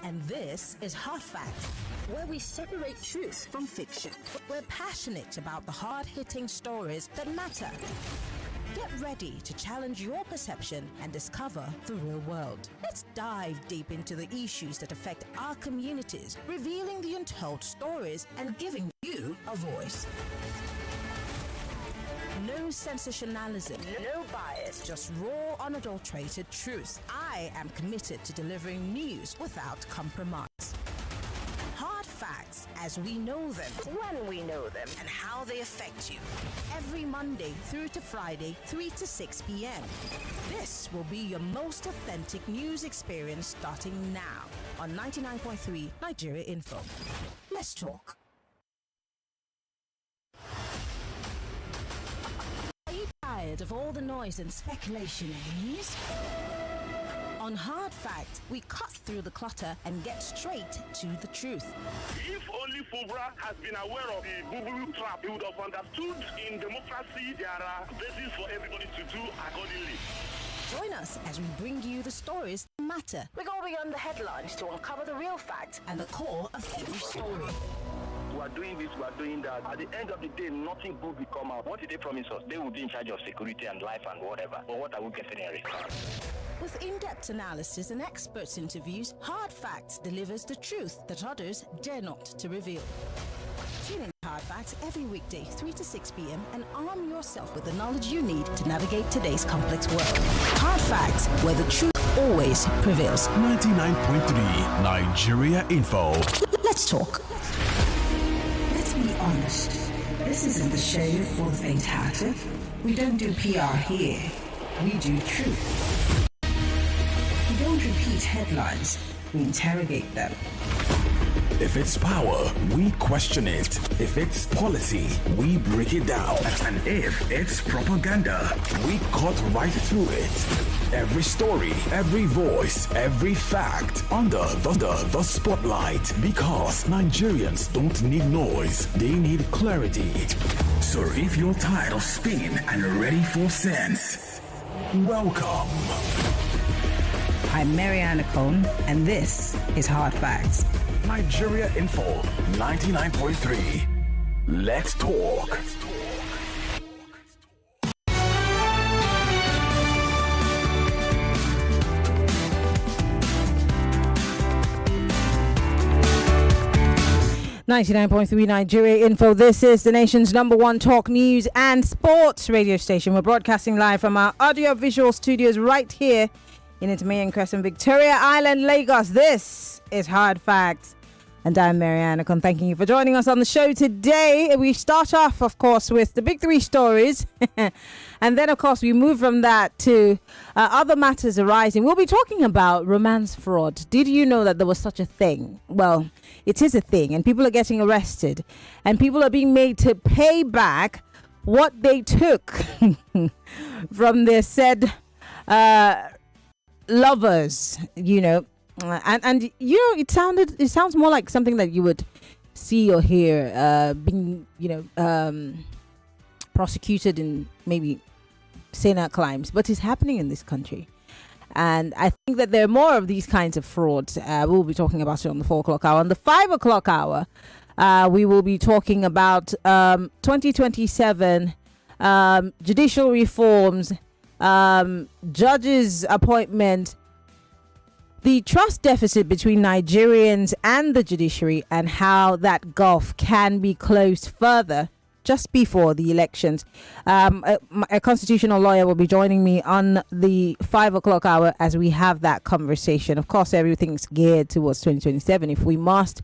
And this is Hard Fact, where we separate truth from fiction. We're passionate about the hard-hitting stories that matter. Get ready to challenge your perception and discover the real world. Let's dive deep into the issues that affect our communities, revealing the untold stories and giving you a voice. No sensationalism, no bias, just raw, unadulterated truth. I am committed to delivering news without compromise. Hard facts as we know them, when we know them, and how they affect you. Every Monday through to Friday, 3 to 6 p.m. This will be your most authentic news experience starting now on 99.3 Nigeria Info. Let's talk. Are you tired of all the noise and speculation in the news? On Hard Fact, we cut through the clutter and get straight to the truth. If only Fubra has been aware of the boo-boo trap, he would have understood in democracy there are bases for everybody to do accordingly. Join us as we bring you the stories that matter. We go beyond the headlines to uncover the real fact and the core of every story. We are doing this, we are doing that. At the end of the day, nothing good will come out. What did they promise us? They will be in charge of security and life and whatever. But what are we getting in return? With in-depth analysis and experts interviews, Hard Facts delivers the truth that others dare not to reveal. Tune in to Hard Facts every weekday, 3 to 6 p.m. and arm yourself with the knowledge you need to navigate today's complex world. Hard Facts, where the truth always prevails. 99.3 Nigeria Info. Let's talk. Let's be honest. This isn't the show for the faint-hearted. We don't do PR here. We do truth. We don't repeat headlines. We interrogate them. If it's power, we question it. If it's policy, we break it down. And if it's propaganda, we cut right through it. Every story, every voice, every fact under the spotlight. Because Nigerians don't need noise, they need clarity. So if you're tired of spin and ready for sense, welcome. I'm Maryann Okon, and this is Hard Facts. Nigeria Info 99.3. Let's talk. .3 Nigeria Info. This is the nation's #1 talk news and sports radio station. We're broadcasting live from our audio-visual studios right here in Itamayan Crescent, Victoria Island, Lagos. This is Hard Facts. And I'm Maryann Okon. Thanking you for joining us on the show today. We start off, of course, with the big three stories. And then, of course, we move from that to other matters arising. We'll be talking about romance fraud. Did you know that there was such a thing? Well, it is a thing, and people are getting arrested. And people are being made to pay back what they took from their said lovers, you know. And you know, it sounds more like something that you would see or hear being, you know, prosecuted in maybe Senate crimes, but it's happening in this country. And I think that there are more of these kinds of frauds. We'll be talking about it on the 4 o'clock hour. On the 5 o'clock hour, we will be talking about 2027 judicial reforms, judges' appointment, the trust deficit between Nigerians and the judiciary, and how that gulf can be closed further just before the elections. A constitutional lawyer will be joining me on the 5 o'clock hour as we have that conversation. Of course, everything's geared towards 2027. If we must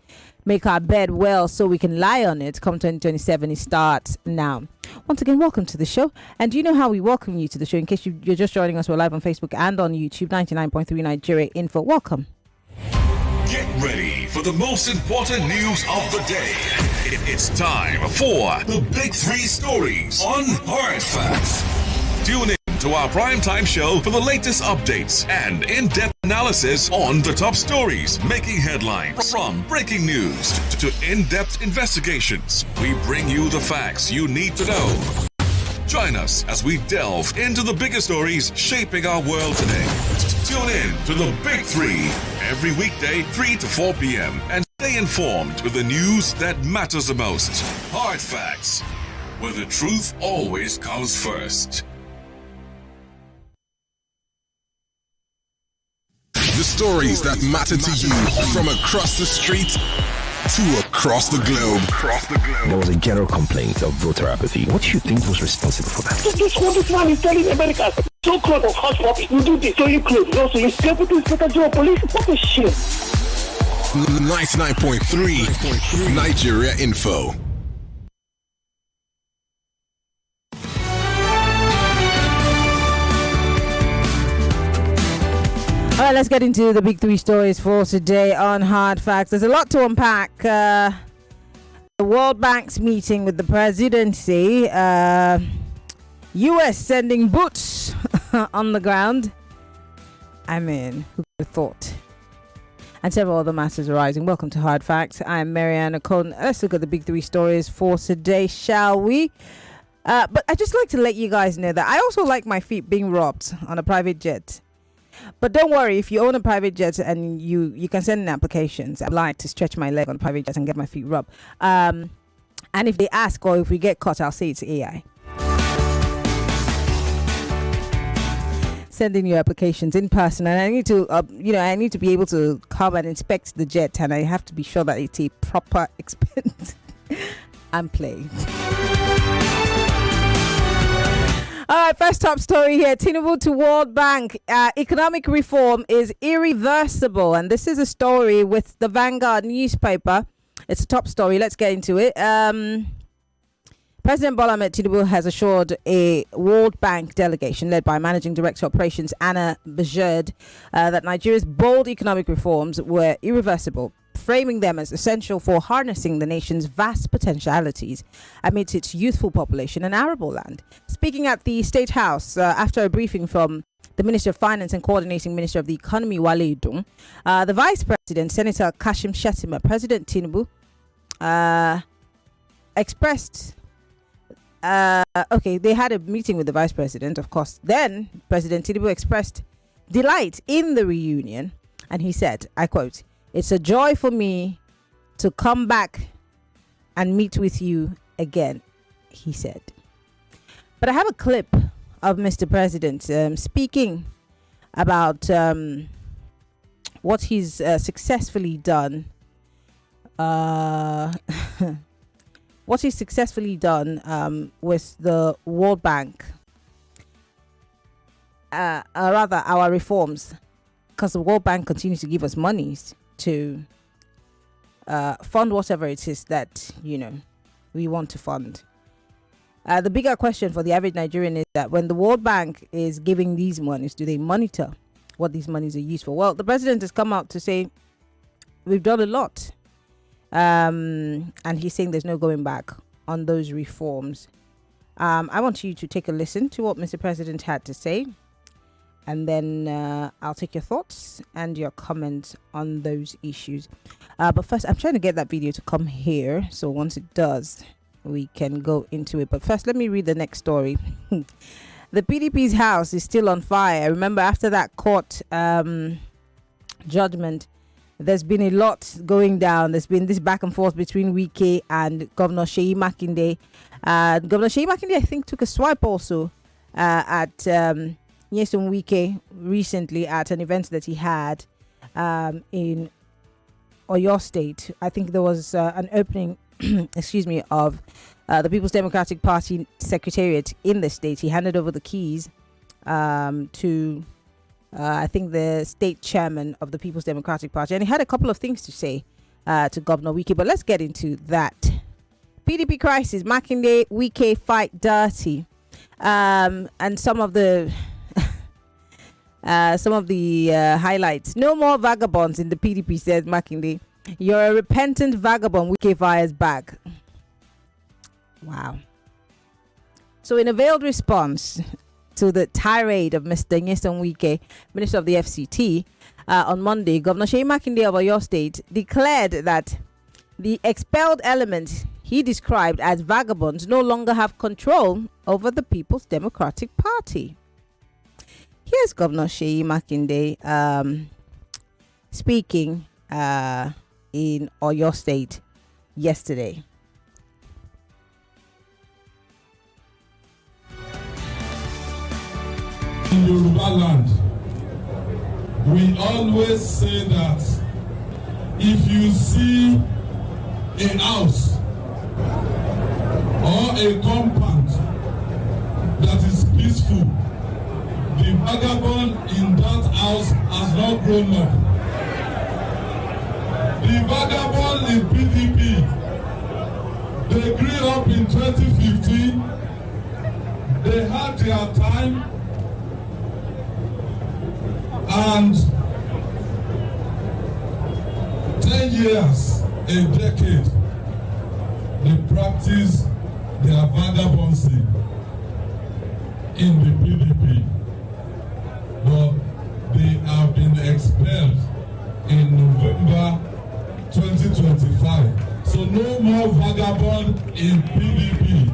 make our bed well so we can lie on it, come 2027, it starts now. Once again, welcome to the show. And do you know how we welcome you to the show? In case you're just joining us, we're live on Facebook and on YouTube, 99.3 Nigeria Info. Welcome. Get ready for the most important news of the day. It's time for the Big Three Stories on Hard Facts. Tune in to our primetime show for the latest updates and in-depth analysis on the top stories making headlines. From breaking news to in-depth investigations, we bring you the facts you need to know. Join us as we delve into the biggest stories shaping our world today. host. Tune in to the Big Three every weekday, 3 to 4 p.m. and stay informed with the news that matters the most. Hard Facts, where the truth always comes first. The stories that matter to you from across the street to across the globe. There was a general complaint of voter apathy. What do you think was responsible for that? This man is telling America, so close of hush puppy, you do this, so you close, also you deputy inspector general police. What a shame. 99.3 Nigeria Info. All right, let's get into the big three stories for today on Hard Facts. There's a lot to unpack. The World Bank's meeting with the presidency. US sending boots on the ground. I mean, who would have thought? And several other matters arising. Welcome to Hard Facts. I'm Maryann Okon. Let's look at the big three stories for today, shall we? But I'd just like to let you guys know that I also like my feet being rubbed on a private jet. But don't worry, if you own a private jet and you can send in applications. I'd like to stretch my leg on a private jet and get my feet rubbed. And if they ask or if we get caught, I'll say it's AI. Send in your applications in person, and I need to, I need to be able to come and inspect the jet, and I have to be sure that it's a proper expense and play. All right, first top story here. Tinubu to World Bank. Economic reform is irreversible. And this is a story with the Vanguard newspaper. It's a top story. Let's get into it. President Bola Ahmed Tinubu has assured a World Bank delegation led by Managing Director Operations Anna Bajerd that Nigeria's bold economic reforms were irreversible, framing them as essential for harnessing the nation's vast potentialities amidst its youthful population and arable land. Speaking at the State House after a briefing from the Minister of Finance and Coordinating Minister of the Economy, Wale Edun, the Vice President, Senator Kashim Shettima, President Tinubu, expressed... they had a meeting with the Vice President, of course. Then President Tinubu expressed delight in the reunion, and he said, I quote, "It's a joy for me to come back and meet with you again," he said. But I have a clip of Mr. President speaking about what he's successfully done. What he's successfully done with the World Bank, rather our reforms, because the World Bank continues to give us monies to fund whatever it is that we want to fund. The bigger question for the average Nigerian is that when the World Bank is giving these monies, do they monitor what these monies are used for? Well, the president has come out to say we've done a lot, and he's saying there's no going back on those reforms. I want you to take a listen to what Mr. President had to say, and then I'll take your thoughts and your comments on those issues. But first, I'm trying to get that video to come here, so once it does, we can go into it. But first, let me read the next story. The PDP's house is still on fire. Remember, after that court judgment, there's been a lot going down. There's been this back and forth between Wike and Governor Seyi Makinde. Governor Seyi Makinde, I think, took a swipe also at Nyesom Wike recently at an event that he had in Oyo State. I think there was an opening, of the People's Democratic Party Secretariat in the state. He handed over the keys to I think the state chairman of the People's Democratic Party, and he had a couple of things to say to Governor Wike. But let's get into that. PDP crisis, Makinde, Wike fight dirty, and some of the highlights. No more vagabonds in the PDP, says Makinde. You're a repentant vagabond, Wike fires back. Wow. So in a veiled response to the tirade of Mr. Nyesom Wike, Minister of the FCT, on Monday, Governor Seyi Makinde of Oyo State declared that the expelled elements he described as vagabonds no longer have control over the People's Democratic Party. Here's Governor Sheyi Makinde speaking in Oyo State yesterday. In Yoruba land, we always say that if you see a house or a compound that is peaceful, the vagabond in that house has not grown up. The vagabond in PDP, they grew up in 2015, they had their time, and 10 years, a decade, they practice their vagabondsy in the PDP. But they have been expelled in November 2025. So no more vagabond in PDP.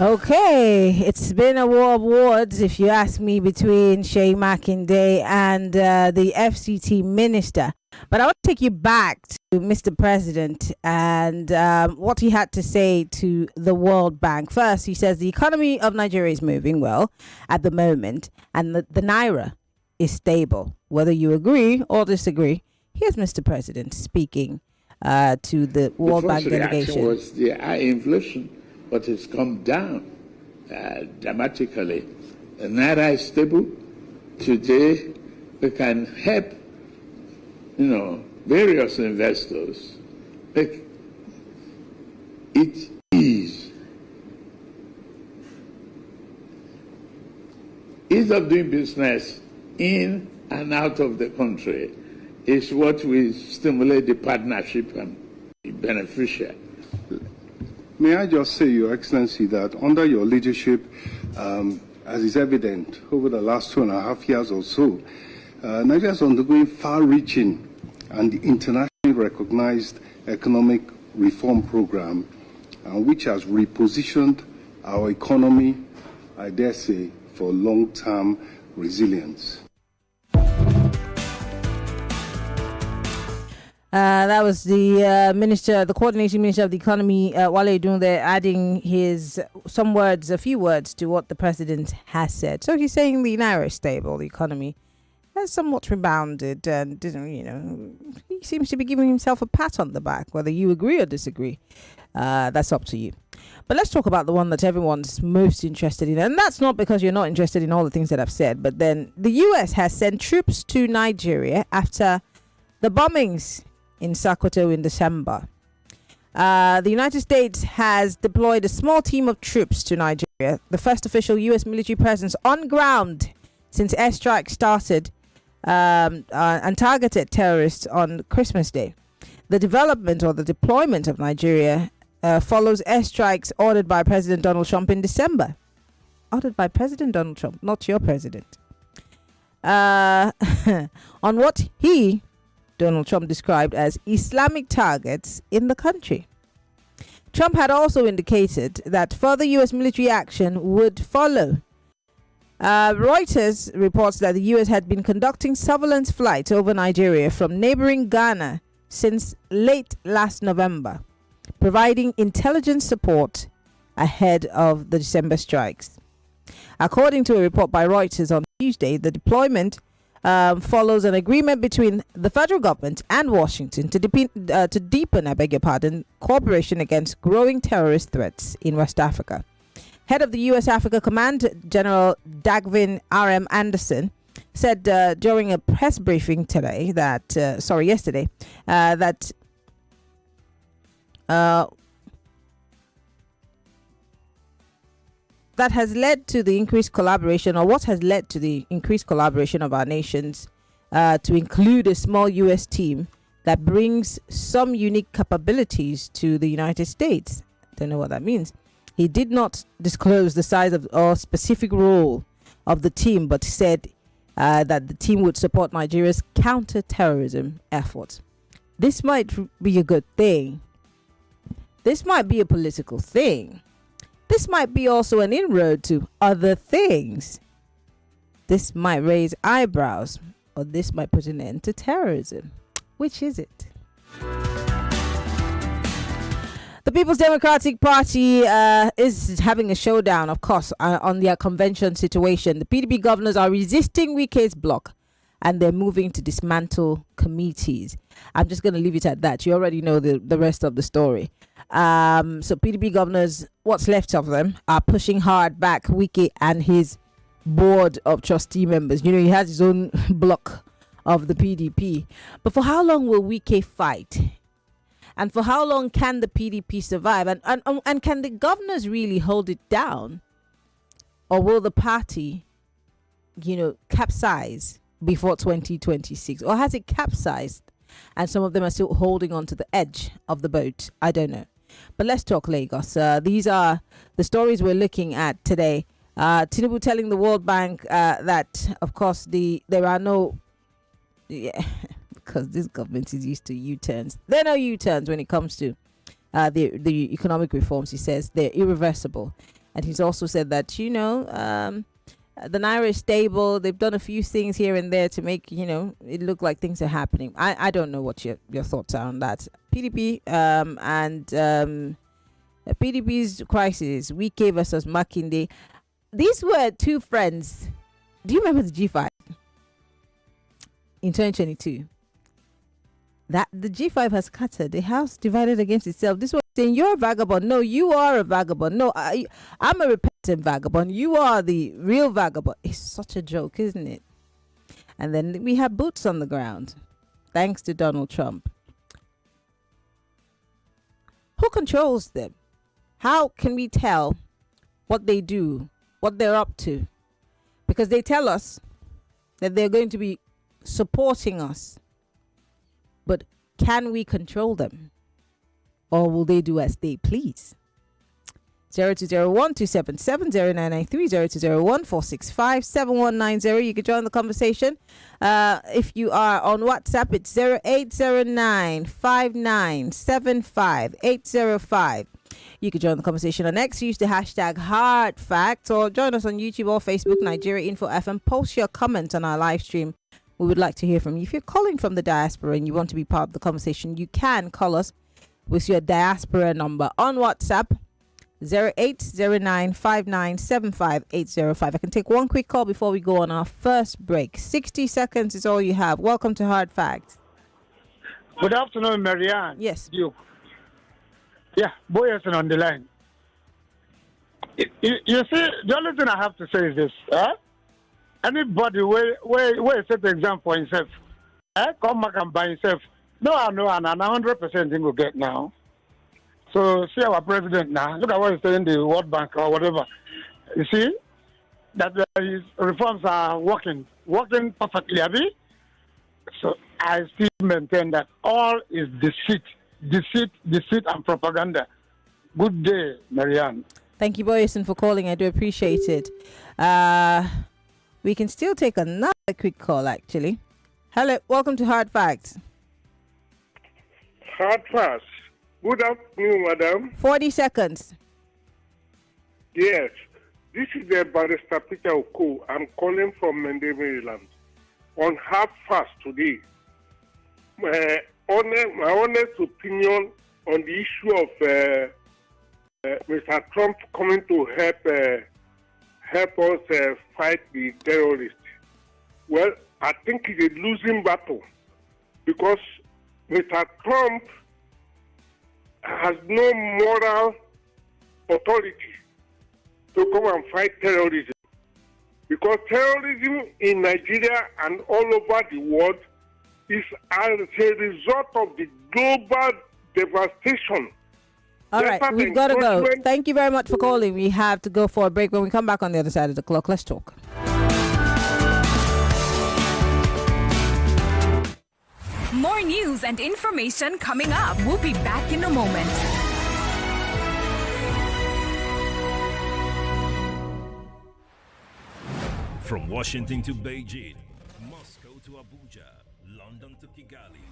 Okay, it's been a war of words, if you ask me, between Sheyi Makinde and the FCT minister. But I want to take you back to Mr. President and what he had to say to the World Bank. First, he says the economy of Nigeria is moving well at the moment and the Naira is stable. Whether you agree or disagree, here's Mr. President speaking to the World Bank delegation. The was the high inflation, but it's come down dramatically. The Naira is stable. Today, we can help various investors make it ease. Ease of doing business in and out of the country is what will stimulate the partnership and be beneficial. May I just say, Your Excellency, that under your leadership, as is evident over the last 2.5 years or so, Nigeria is undergoing far-reaching and internationally recognized economic reform program, which has repositioned our economy, I dare say, for long-term resilience. That was the minister, the coordinating minister of the economy, Wale Dunde, adding a few words to what the president has said. So he's saying the Naira is stable, the economy has somewhat rebounded, and he seems to be giving himself a pat on the back. Whether you agree or disagree, that's up to you. But let's talk about the one that everyone's most interested in, and that's not because you're not interested in all the things that I've said, but then the US has sent troops to Nigeria after the bombings in Sokoto in December. The United States has deployed a small team of troops to Nigeria, the first official US military presence on ground since airstrikes started and targeted terrorists on Christmas Day. The development or the deployment of Nigeria follows airstrikes ordered by President Donald Trump in December. Ordered by President Donald Trump, not your president. On what Donald Trump described as Islamic targets in the country. Trump had also indicated that further U.S. military action would follow. Reuters reports that the U.S. had been conducting surveillance flights over Nigeria from neighboring Ghana since late last November, providing intelligence support ahead of the December strikes. According to a report by Reuters on Tuesday, the deployment follows an agreement between the federal government and Washington to deepen, cooperation against growing terrorist threats in West Africa. Head of the U.S. Africa Command, General Dagvin R.M. Anderson, said during a press briefing yesterday, that that has led to the increased collaboration, or what has led to the increased collaboration of our nations to include a small U.S. team that brings some unique capabilities to the United States. Don't know what that means. He did not disclose the size of or specific role of the team, but said that the team would support Nigeria's counter-terrorism efforts. This might be a good thing. This might be a political thing. This might be also an inroad to other things. This might raise eyebrows, or this might put an end to terrorism. Which is it? The People's Democratic Party is having a showdown, of course, on their convention situation. The PDP governors are resisting Wike's block, and they're moving to dismantle committees. I'm just going to leave it at that. You already know the rest of the story. So PDP governors, what's left of them, are pushing hard back Wike and his board of trustee members. You know, he has his own block of the PDP. But for how long will Wike fight? And for how long can the PDP survive? And can the governors really hold it down? Or will the party, capsize before 2026? Or has it capsized and some of them are still holding on to the edge of the boat? I don't know. But let's talk Lagos. These are the stories we're looking at today. Tinubu telling the World Bank that, of course, there are no... because this government is used to U-turns. There are no U-turns when it comes to the economic reforms. He says they're irreversible. And he's also said that, the Naira is stable. They've done a few things here and there to make, it look like things are happening. I don't know what your thoughts are on that. PDP and PDP's crisis, Wike versus Makinde. These were two friends. Do you remember the G5 in 2022? That the G5 has scattered, the house divided against itself. This was saying, you're a vagabond. No, you are a vagabond. No, I'm a repentant vagabond. You are the real vagabond. It's such a joke, isn't it? And then we have boots on the ground, thanks to Donald Trump. Who controls them? How can we tell what they do, what they're up to? Because they tell us that they're going to be supporting us. But can we control them? Or will they do as they please? 0201-277-0993, You can join the conversation. If you are on WhatsApp, it's 0809-5975-805. You can join the conversation on X. Use the hashtag HardFacts, or join us on YouTube or Facebook, Nigeria Info FM. Post your comments on our live stream. We would like to hear from you. If you're calling from the diaspora and you want to be part of the conversation, you can call us with your diaspora number on WhatsApp, 0809-5975-805. I can take one quick call before we go on our first break. 60 seconds is all you have. Welcome to Hard Facts. Good afternoon, Maryann. Yes. You. Yeah, Boyerson on the line. You see, the only thing I have to say is this. Anybody where set the example for himself, come back and by himself. No, and 100% he will get now. So see our president now. Look at what he's saying, the World Bank or whatever. You see that his reforms are working perfectly. So I still maintain that all is deceit, and propaganda. Good day, Maryann. Thank you, Boyerson, for calling. I do appreciate it. We can still take another quick call, actually. Hello, welcome to Hard Facts. Hard Facts. Good afternoon, madam. 40 seconds. Yes, this is the Barrister Peter Okon. I'm calling from Mende, Maryland. On Hard Facts today, my honest opinion on the issue of Mr. Trump coming to help us fight the terrorists. Well, I think it's a losing battle because Mr. Trump has no moral authority to come and fight terrorism. Because terrorism in Nigeria and all over the world is as a result of the global devastation. All right, we've got to go. Thank you very much for calling. We have to go for a break. When we come back on the other side of the clock, let's talk. More news and information coming up. We'll be back in a moment. From Washington to Beijing, Moscow to Abuja, London to Kigali,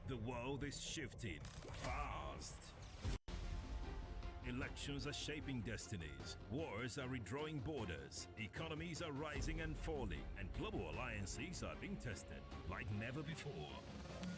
the world is shifting fast. Elections are shaping destinies. Wars are redrawing borders. Economies are rising and falling. And global alliances are being tested like never before.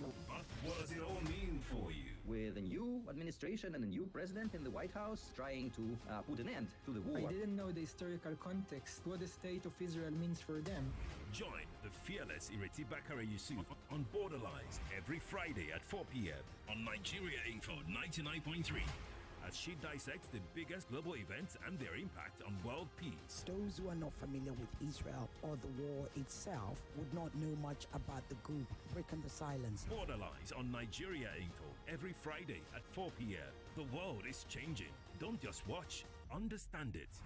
But what does it all mean for you? With a new administration and a new president in the White House trying to put an end to the war. I didn't know the historical context, what the state of Israel means for them. Join the fearless Ireti Bakare Yusuf on Borderlines every Friday at 4 p.m. on Nigeria Info 99.3. As she dissects the biggest global events and their impact on world peace. Those who are not familiar with Israel or the war itself would not know much about the group. Breaking the silence. Borderlines on Nigeria Info every Friday at 4 p.m. The world is changing. Don't just watch, understand it.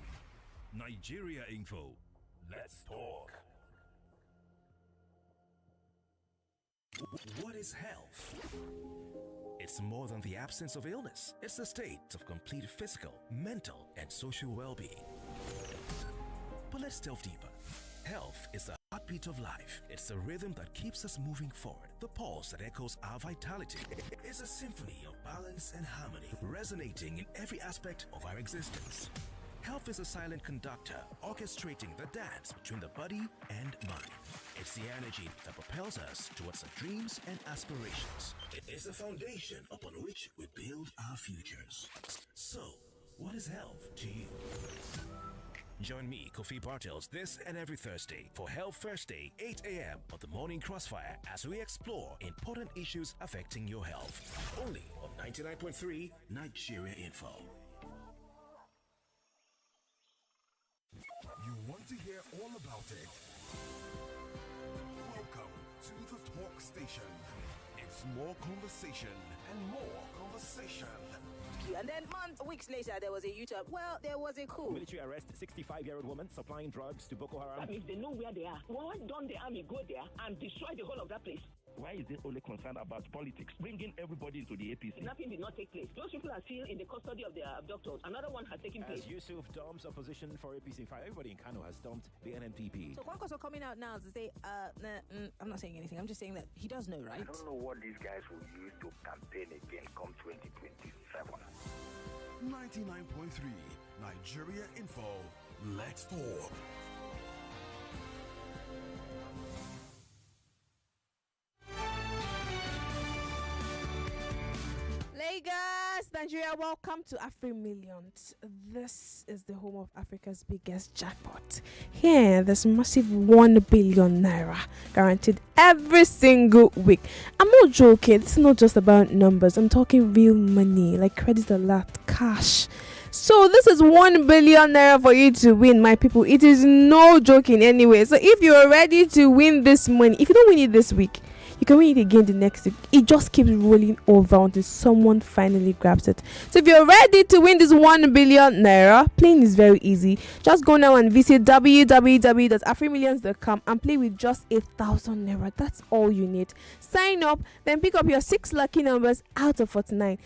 Nigeria Info. Let's talk. What is health? It's more than the absence of illness. It's a state of complete physical, mental, and social well-being. But let's delve deeper. Health is the heartbeat of life. It's the rhythm that keeps us moving forward. The pulse that echoes our vitality. It's a symphony of balance and harmony, resonating in every aspect of our existence. Health is a silent conductor, orchestrating the dance between the body and mind. It's the energy that propels us towards our dreams and aspirations. It is the foundation upon which we build our futures. So, what is health to you? Join me, Kofi Bartels, this and every Thursday for Health Thursday, 8 a.m. on the Morning Crossfire as we explore important issues affecting your health. Only on 99.3 Nigeria Info. You want to hear all about it? Welcome to the Talk Station. It's more conversation and more conversation. And then weeks later, there was a U-turn. Well, there was a coup. Military arrest 65-year-old woman supplying drugs to Boko Haram. If they know where they are, why don't the army go there and destroy the whole of that place? Why is it only concerned about politics? Bringing everybody into the APC. Nothing did not take place. Those people are still in the custody of their abductors. Another one has taken place. As Yusuf dumps opposition for APC. In fact, everybody in Kano has dumped the NNPP. So Kwankwaso coming out now to say, I'm not saying anything. I'm just saying that he does know, right? I don't know what these guys will use to campaign again come 2027. 99.3 Nigeria Info. Let's talk. Lagos, Nigeria, welcome to AfriMillions. This is the home of Africa's biggest jackpot. Here, there's massive 1 billion naira guaranteed every single week. I'm not joking. It's not just about numbers. I'm talking real money, like credit alert, cash. So this is 1 billion naira for you to win, my people. It is no joking anyway. So if you're ready to win this money, if you don't win it this week, you can win it again the next week. It just keeps rolling over until someone finally grabs it. So if you're ready to win this 1 billion naira, playing is very easy. Just go now and visit www.afrimillions.com and play with just 1,000 naira. That's all you need. Sign up, then pick up your 6 lucky numbers out of 49.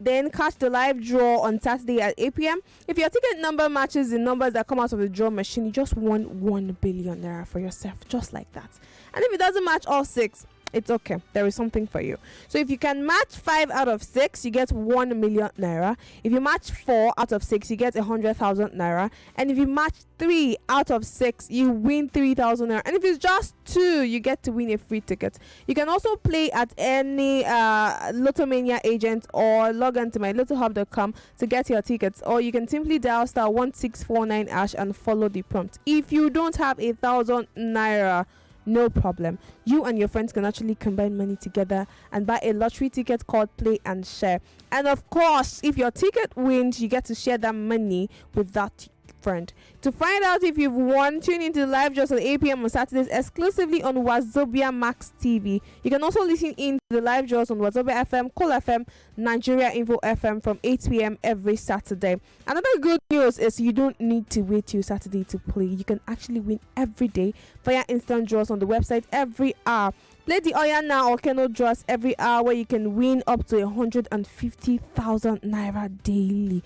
Then catch the live draw on Saturday at 8 p.m. If your ticket number matches the numbers that come out of the draw machine, you just won 1 billion naira for yourself, just like that. And if it doesn't match all 6, it's okay. There is something for you. So if you can match 5 out of 6, you get 1 million naira. If you match 4 out of 6, you get 100,000 naira. And if you match 3 out of 6, you win 3,000 naira. And if it's just 2, you get to win a free ticket. You can also play at any Lotomania agent or log on to mylotohub.com to get your tickets. Or you can simply dial star 1649 # and follow the prompt. If you don't have 1,000 naira, no problem. You and your friends can actually combine money together and buy a lottery ticket called Play and Share. And of course, if your ticket wins, you get to share that money with that friend. To find out if you've won, tune into the live just at 8 p.m. on Saturdays exclusively on Wazobia Max TV. You can also listen in to the live draws on Wazobia FM, Cool FM, Nigeria Info FM from 8 p.m. every Saturday. Another good news is you don't need to wait till Saturday to play. You can actually win every day via instant draws on the website every hour. Play the Oya Now or Keno draws every hour where you can win up to 150,000 naira daily.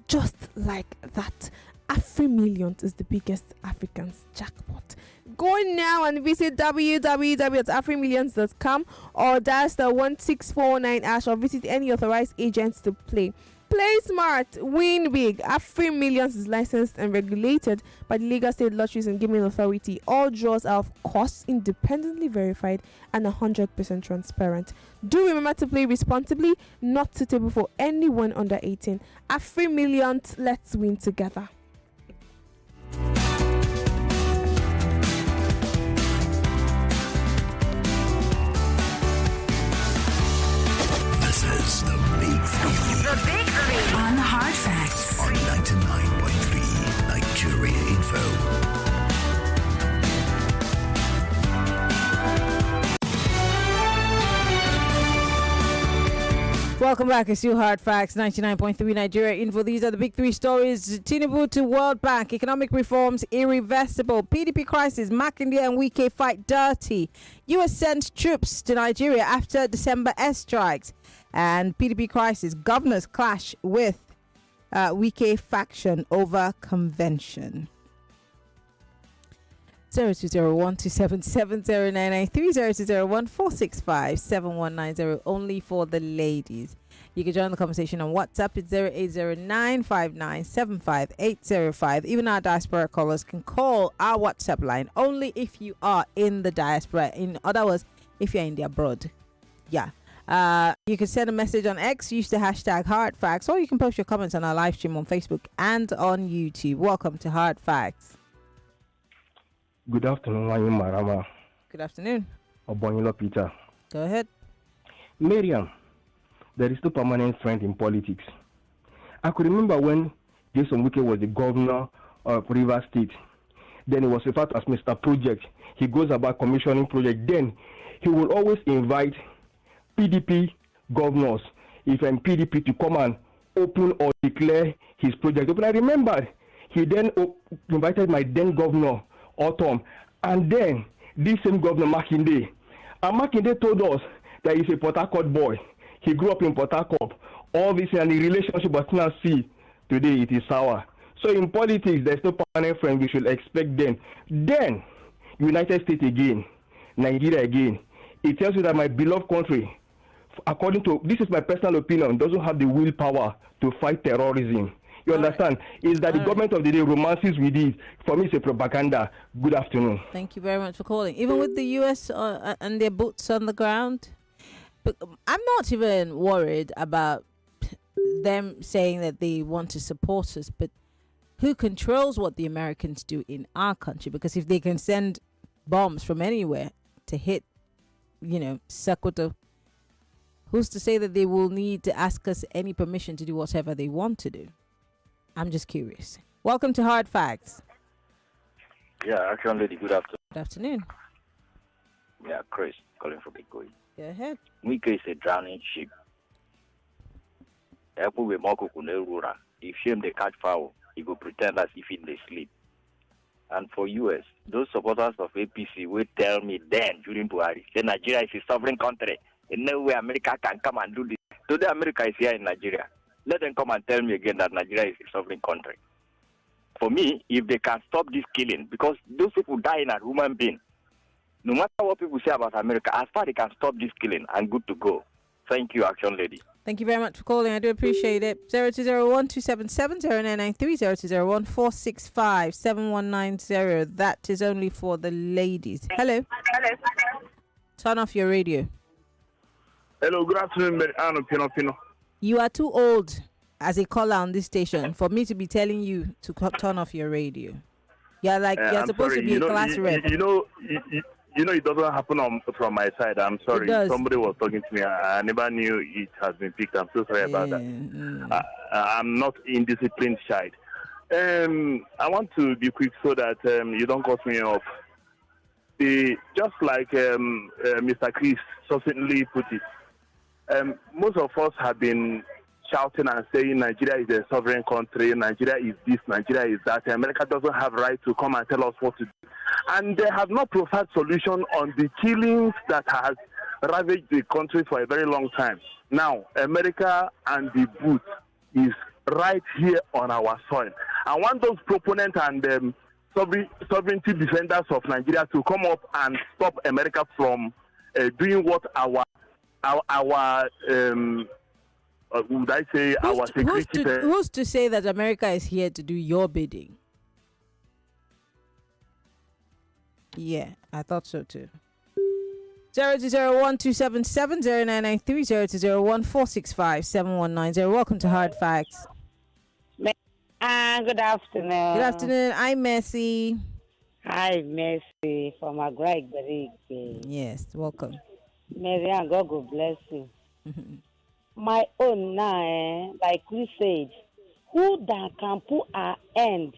Just like that. AfriMillions is the biggest Africans jackpot. Go now and visit www.afrimillions.com or dial star 1649 # or visit any authorized agents to play. Play smart, win big. AfriMillions is licensed and regulated by the Lagos State Lotteries and Gaming Authority. All draws are of course independently verified and 100% transparent. Do remember to play responsibly, not suitable for anyone under 18. AfriMillions, let's win together. This is the Big Three. The Big Three on Hard Facts On 99.3 Nigeria Info. Welcome back. It's still Hard Facts, 99.3 Nigeria Info. These are the big three stories. Tinubu to World Bank. Economic reforms irreversible. PDP crisis. Makinde and Wike fight dirty. US sends troops to Nigeria after December airstrikes. And PDP crisis. Governors clash with Wike faction over convention. 0201-277-099-3001-465-7190 only for the ladies. You can join the conversation on WhatsApp. It's 08095975805. Even our diaspora callers can call our WhatsApp line only if you are in the diaspora. In other words, if you're in the abroad. Yeah. You can send a message on X, use the hashtag HardFacts, or you can post your comments on our live stream on Facebook and on YouTube. Welcome to Hard Facts. Good afternoon, Marama. Good afternoon. Obonilo Peter. Go ahead. Maryann, there is no permanent friend in politics. I could remember when Jason Wike was the governor of Rivers State. Then he was referred to as Mr. Project. He goes about commissioning project. Then he will always invite PDP governors, if I'm PDP, to come and open or declare his project. But I remember he then invited my then governor, Autumn, and then this same governor Makinde. And Makinde told us that he's a Port Harcourt boy. He grew up in Port Harcourt. All this and the relationship, but now see today it is sour. So in politics, there's no permanent friend. We should expect them. Then United States again, Nigeria again. It tells you that my beloved country, according to this is my personal opinion, doesn't have the willpower to fight terrorism. You understand? Is that the government of the day romances with it? For me, it's a propaganda. Good afternoon. Thank you very much for calling. Even with the US and their boots on the ground, but I'm not even worried about them saying that they want to support us. But who controls what the Americans do in our country? Because if they can send bombs from anywhere to hit, Sokoto, who's to say that they will need to ask us any permission to do whatever they want to do? I'm just curious. Welcome to Hard Facts. Yeah, actually, good afternoon. Good afternoon. Yeah, Chris, calling from Ikoyi. Go ahead. Wike is a drowning ship. If shame they catch foul, he go pretend as if in they sleep. And for US, those supporters of APC will tell me then during Buhari, say Nigeria is a sovereign country. In no way America can come and do this. Today America is here in Nigeria. Let them come and tell me again that Nigeria is a sovereign country. For me, if they can stop this killing, because those people die in a human being, no matter what people say about America, as far as they can stop this killing, I'm good to go. Thank you, Action Lady. Thank you very much for calling. I do appreciate it. 0201-277-0993, 0201-465-7190. That is only for the ladies. Hello. Hello. Turn off your radio. Hello, good afternoon, Maryann Okon. You are too old as a caller on this station for me to be telling you to turn off your radio. You're you're supposed to be a class rep. You know, it doesn't happen from my side. I'm sorry. Somebody was talking to me. I never knew it has been picked. I'm so sorry about that. I'm not indisciplined child. I want to be quick so that you don't cut me off. Just like Mr. Chris succinctly put it, most of us have been shouting and saying Nigeria is a sovereign country, Nigeria is this, Nigeria is that. America doesn't have right to come and tell us what to do. And they have not provided solution on the killings that has ravaged the country for a very long time. Now, America and the boot is right here on our soil. I want those proponents and sovereignty defenders of Nigeria to come up and stop America from doing what our would I say our security. Who's to say that America is here to do your bidding? Yeah, I thought so too. 02012770993 02014657190. Welcome to Hard Facts. Good afternoon. Good afternoon. I'm Mercy. Hi, Mercy from Agreg. Yes, welcome. Maryann, God will bless you. My own now, like we said, who that can put an end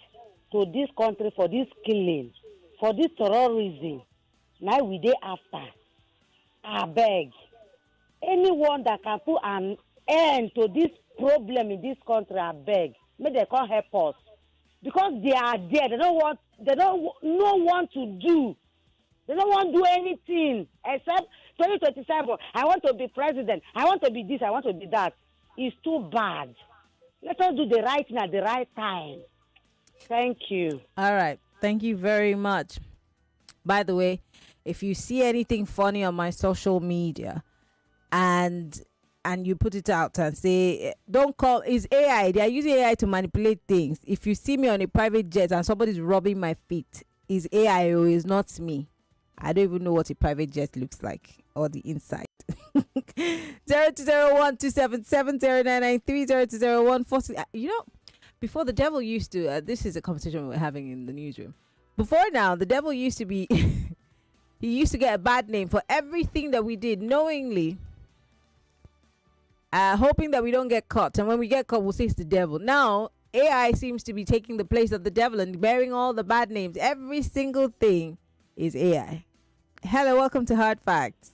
to this country for this killing, for this terrorism? Now we day after. I beg. Anyone that can put an end to this problem in this country, I beg. May they can't help us. Because they are there. They don't want to do. They don't want to do anything except 2027. I want to be president. I want to be this. I want to be that. It's too bad. Let us do the right thing at the right time. Thank you. All right. Thank you very much. By the way, if you see anything funny on my social media and you put it out and say, don't call, it's AI. They are using AI to manipulate things. If you see me on a private jet and somebody's rubbing my feet, it's AI or it's not me. I don't even know what a private jet looks like or the inside. 0201277099302014. You know, before the devil used to, this is a conversation we're having in the newsroom. Before now, the devil used to be, he used to get a bad name for everything that we did knowingly, hoping that we don't get caught. And when we get caught, we'll say it's the devil. Now, AI seems to be taking the place of the devil and bearing all the bad names. Every single thing is AI. Hello, welcome to Hard Facts.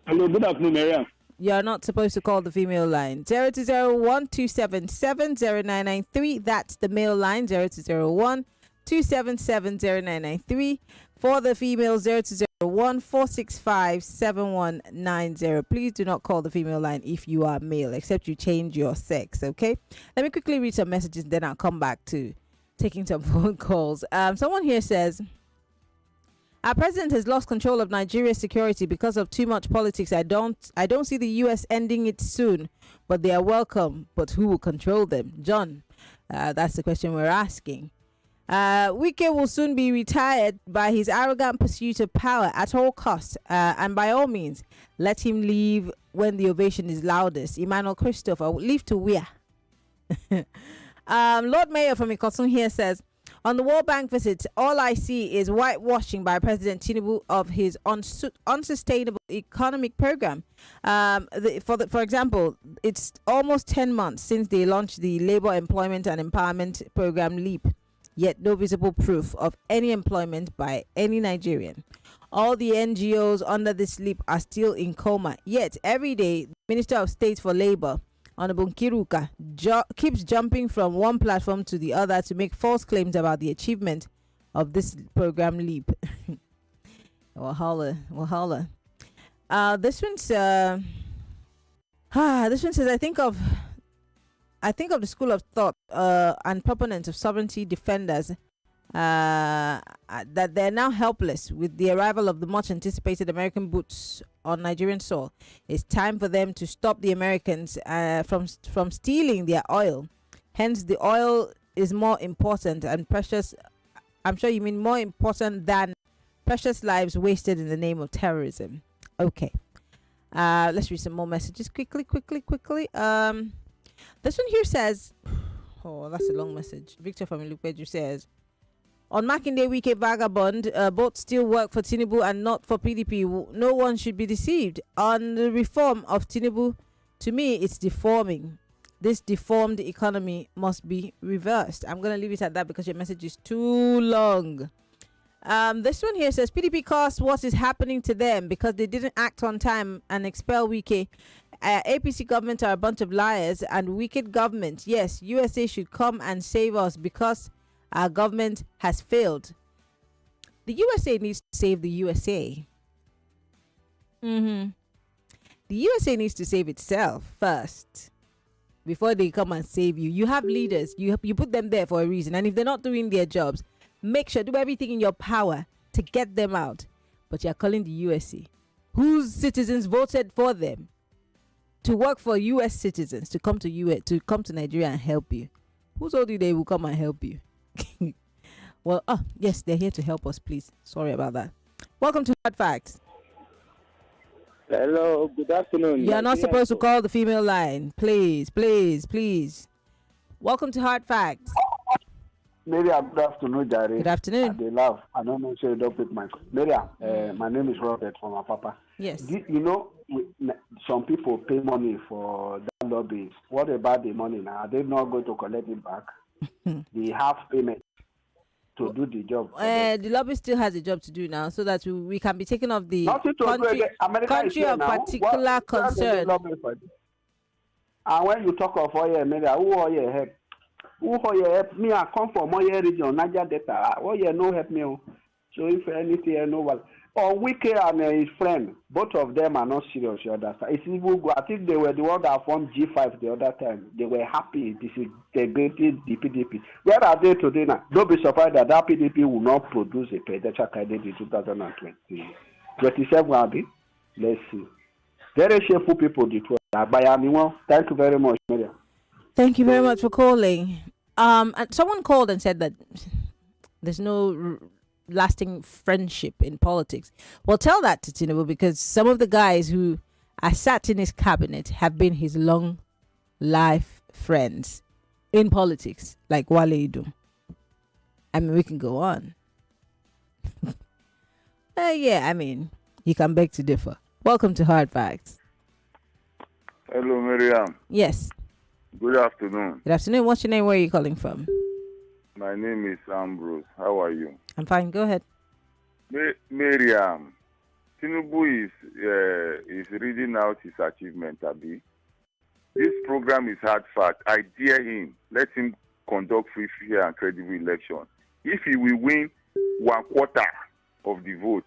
Hello, good afternoon, Maryann. You're not supposed to call the female line. 020127709993. That's the male line. 020127709993. For the female, 0201465790. Please do not call the female line if you are male, except you change your sex, okay? Let me quickly read some messages, then I'll come back to taking some phone calls. Someone here says, our president has lost control of Nigeria's security because of too much politics. I don't see the US ending it soon, but they are welcome. But who will control them? John, that's the question we're asking. Wike will soon be retired by his arrogant pursuit of power at all costs, and by all means, let him leave when the ovation is loudest. Emmanuel Christopher, leave to where? Lord Mayor from Ikosun here says, on the World Bank visit, all I see is whitewashing by President Tinubu of his unsustainable economic program. For example, it's almost 10 months since they launched the Labor Employment and Empowerment Program LEAP, yet no visible proof of any employment by any Nigerian. All the NGOs under this LEAP are still in coma, yet every day, the Minister of State for Labor, Honorable Kiruka, keeps jumping from one platform to the other to make false claims about the achievement of this program LEAP. Wahala. This one says, I think of the school of thought and proponents of sovereignty defenders that they're now helpless with the arrival of the much anticipated American boots on Nigerian soil. It's time for them to stop the Americans from stealing their oil. Hence, the oil is more important and precious. I'm sure you mean more important than precious lives wasted in the name of terrorism. Okay. Let's read some more messages quickly. This one here says, oh, that's a long message. Victor from Ilupeju says, on Makinde Wike vagabond, both still work for Tinubu and not for PDP. No one should be deceived. On the reform of Tinubu, to me, it's deforming. This deformed economy must be reversed. I'm going to leave it at that because your message is too long. This one here says, PDP caused what is happening to them because they didn't act on time and expel Wike. APC government are a bunch of liars and wicked government. Yes, USA should come and save us because our government has failed. The USA needs to save the USA. The USA needs to save itself first before they come and save you. You have leaders. You put them there for a reason. And if they're not doing their jobs, make sure, do everything in your power to get them out. But you're calling the USC, whose citizens voted for them to work for US citizens to come to Nigeria and help you. Who told you they will come and help you? Well, yes, they're here to help us, please. Sorry about that. Welcome to Hard Facts. Hello, good afternoon. You're not supposed to call the female line. Please. Welcome to Hard Facts. Miriam, good afternoon, Jare. Good afternoon. They laugh. I don't know, so you don't pick my... Miriam, my name is Robert from Apapa. Yes. Some people pay money for that lobbies. What about the money now? Are they not going to collect it back? They have payment to do the job. The lobby still has a job to do now, so that we can be taken off the country of particular concern. And when you talk of oil, who oil help? Who oil help me? I come from Oyo region, Niger Delta. Oil no help me. So if anything, I know what. Wike and his friend, both of them are not serious. You understand? It's even good. I think they were the one that formed G5 the other time. They were happy. This is integrated the PDP. Where are they today now? Don't be surprised that PDP will not produce a presidential candidate in 2027. Let's see. Very shameful people. Thank you very much, Maria. Thank you very much for calling. And someone called and said that there's no lasting friendship in politics. Well, tell that to Tinubu, because some of the guys who are sat in his cabinet have been his long life friends in politics, like Wale Idum. I mean, we can go on. You can beg to differ. Welcome to Hard Facts. Hello, Miriam. Yes. Good afternoon. Good afternoon. What's your name? Where are you calling from? My name is Ambrose. How are you? I'm fine. Go ahead. Miriam, Tinubu is reading out his achievement, Abi. This program is hard fact. I dare him. Let him conduct free, fair, and credible election. If he will win 1/4 of the vote,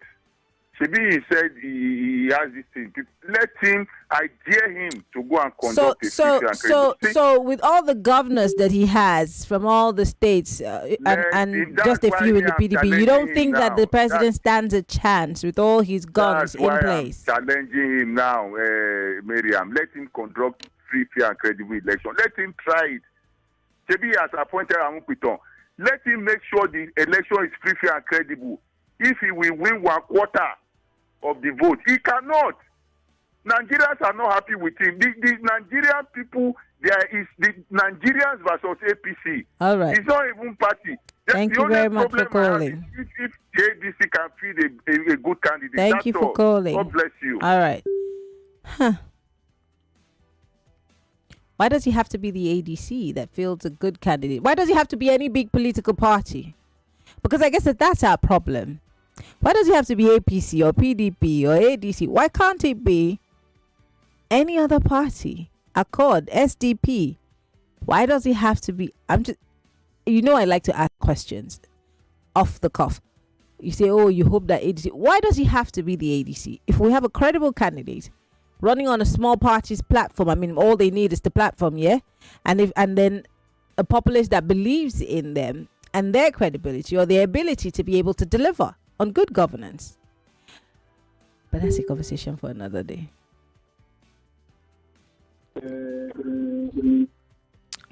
Shebi, he said he has this thing. Let him, I dare him to go and conduct So with all the governors that he has from all the states and just a few in the PDP, you don't think that the president stands a chance with all his guns in place? I'm challenging him now, Miriam. Let him conduct free, fair, and credible election. Let him try it. Shebi has appointed Amupiton. Let him make sure the election is free, fair, and credible. If he will win 1/4 of the vote, he cannot. Nigerians are not happy with him. The Nigerian people, there is the Nigerians versus APC. All right. It's not even party. Thank you very much for calling. If the ADC can feed a good candidate, thank you for calling. God bless you. All right. Why does he have to be the ADC that fields a good candidate? Why does he have to be any big political party? Because I guess that's our problem. Why does it have to be APC or PDP or ADC? Why can't it be any other party? Accord, SDP. Why does it have to be? I like to ask questions off the cuff. You say, you hope that ADC. Why does he have to be the ADC? If we have a credible candidate running on a small party's platform, I mean, all they need is the platform, yeah? And then a populace that believes in them and their credibility or their ability to be able to deliver on good governance. But that's a conversation for another day.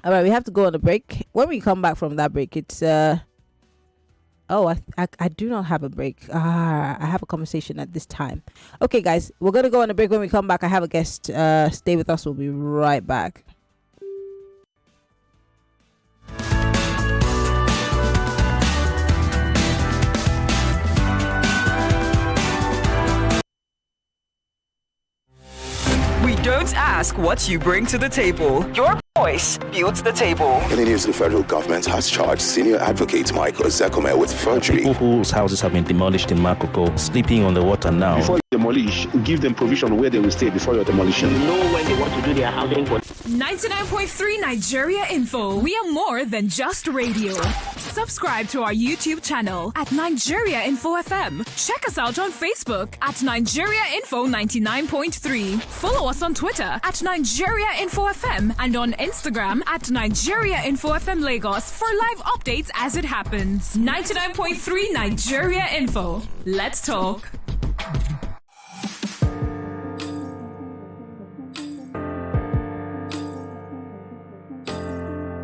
All right, we have to go on a break. When we come back from that break, it's I do not have a break. I have a conversation at this time. Okay, guys, we're going to go on a break. When we come back, I have a guest. Stay with us. We'll be right back. We don't ask what you bring to the table. Your voice builds the table. In the news, the federal government has charged senior advocate Michael Zekome with forgery. People whose houses have been demolished in Makoko, sleeping on the water now. Before you demolish, give them provision where they will stay before your demolition. You know when they want to do their housing. 99.3 Nigeria Info. We are more than just radio. Subscribe to our YouTube channel at Nigeria Info FM. Check us out on Facebook at Nigeria Info 99.3. Follow us on Twitter at Nigeria Info FM and on Instagram at Nigeria Info FM Lagos for live updates as it happens. 99.3 Nigeria Info. Let's talk.